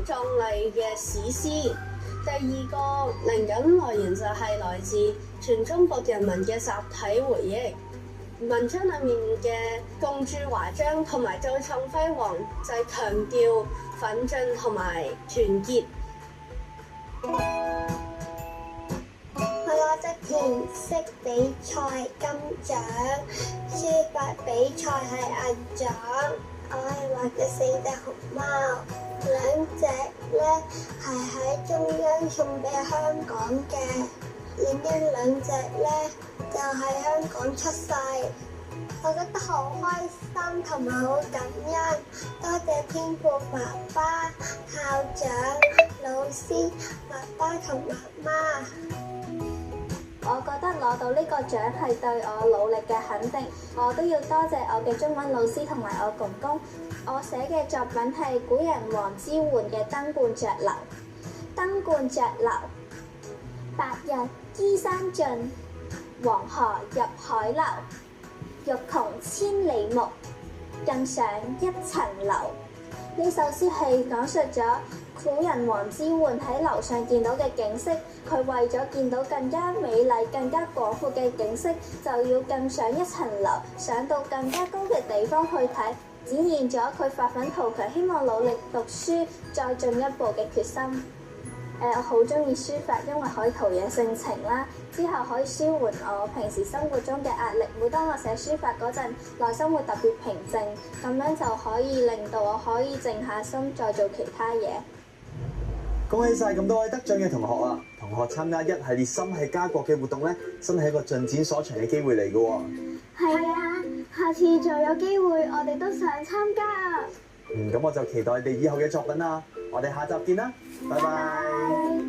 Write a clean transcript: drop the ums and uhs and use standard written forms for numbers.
壯麗嘅史詩。第二個靈感來源就係來自全中國人民嘅集體回憶。文章裡面嘅共駐華章同埋再創輝煌就係強調奮進同埋團結。我攞得填色比賽金獎，書法比賽係銀獎。我係畫嘅4隻熊貓，2隻咧係喺中央送俾香港嘅，另一2隻咧就喺香港出世。我覺得好開心同埋好感恩，多謝天父爸爸、校長、老師、爸爸同媽媽。我覺得攞到呢個獎係對我努力嘅肯定，我都要多謝我嘅中文老師同埋我公公。我寫嘅作品係古人王之渙嘅《登鸛雀樓》。登鸛雀樓，白日依山盡，黃河入海流。欲窮千里目，更上一層樓。呢首詩係講述咗古人王之渙喺樓上見到嘅景色，佢為咗見到更加美麗、更加廣闊嘅景色，就要更上一層樓，上到更加高嘅地方去睇，展現咗佢發奮圖強，希望努力讀書，再進一步嘅決心。我好中意書法，因為可以陶冶性情啦，之後可以舒緩我平時生活中嘅壓力。每當我寫書法嗰陣，內心會特別平靜，咁樣就可以令到我可以靜下心，再做其他嘢。恭喜晒咁多位得獎嘅同學啊！同學參加一系列心係家國嘅活動咧，真係一個進展所長嘅機會嚟嘅喎。係啊，下次再有機會，我哋都想參加啊！咁我就期待你哋以後嘅作品啦。我哋下集見啦，拜拜。